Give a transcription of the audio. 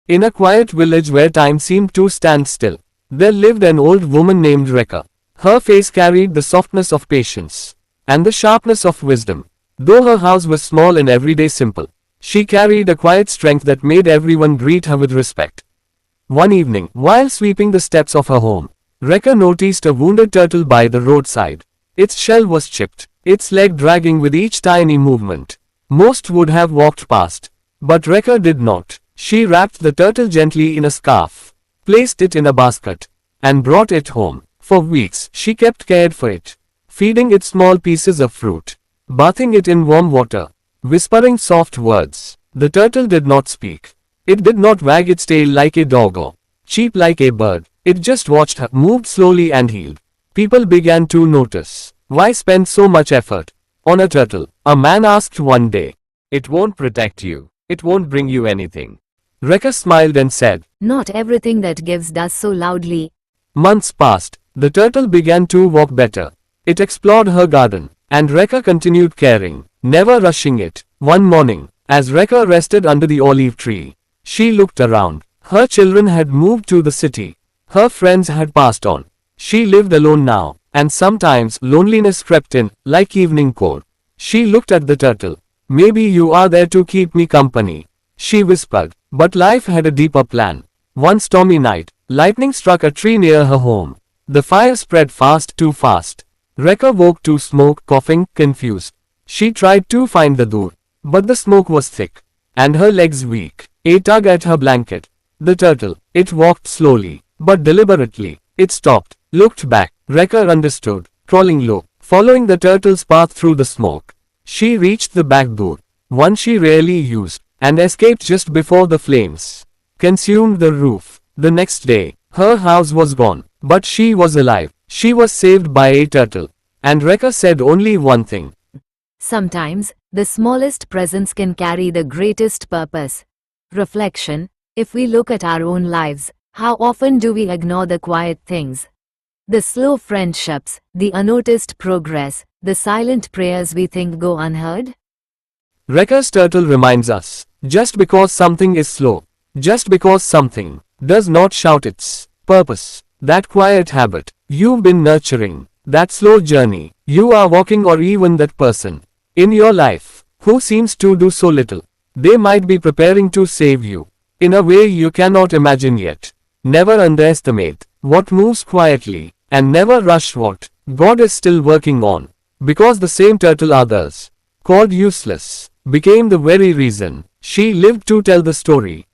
In a quiet village where time seemed to stand still, there lived an old woman named Rekha. Her face carried the softness of patience and the sharpness of wisdom. Though her house was small and everyday simple, she carried a quiet strength that made everyone greet her with respect. One evening, while sweeping the steps of her home, Rekha noticed a wounded turtle by the roadside. Its shell was chipped, its leg dragging with each tiny movement. Most would have walked past, but Rekha did not. She wrapped the turtle gently in a scarf, placed it in a basket, and brought it home. For weeks, she kept cared for it, feeding it small pieces of fruit, bathing it in warm water, whispering soft words. The turtle did not speak. It did not wag its tail like a dog or cheep like a bird. It just watched her, moved slowly and healed. People began to notice. Why spend so much effort on a turtle? A man asked one day. It won't protect you. It won't bring you anything. Rekha smiled and said, Not everything that gives does so loudly. Months passed. The turtle began to walk better. It explored her garden, and Rekha continued caring, never rushing it. One morning, as Rekha rested under the olive tree, she looked around. Her children had moved to the city. Her friends had passed on. She lived alone now, and sometimes loneliness crept in, like evening cold. She looked at the turtle. Maybe you are there to keep me company, she whispered. But life had a deeper plan. One stormy night, lightning struck a tree near her home. The fire spread fast, too fast. Rekha woke to smoke, coughing, confused. She tried to find the door, but the smoke was thick, and her legs weak. A tug at her blanket. The turtle, it walked slowly, but deliberately. It stopped, looked back. Rekha understood, crawling low, following the turtle's path through the smoke. She reached the back door, one she rarely used, and escaped just before the flames consumed the roof. The next day, her house was gone, but she was alive. She was saved by a turtle. And Rekha said only one thing. Sometimes, the smallest presence can carry the greatest purpose. Reflection. If we look at our own lives, how often do we ignore the quiet things? The slow friendships, the unnoticed progress, the silent prayers we think go unheard? Rekha's turtle reminds us, just because something is slow, just because something does not shout its purpose, that quiet habit you've been nurturing, that slow journey you are walking, or even that person in your life who seems to do so little, they might be preparing to save you in a way you cannot imagine yet. Never underestimate what moves quietly, and never rush what God is still working on, because the same turtle others called useless became the very reason she lived to tell the story.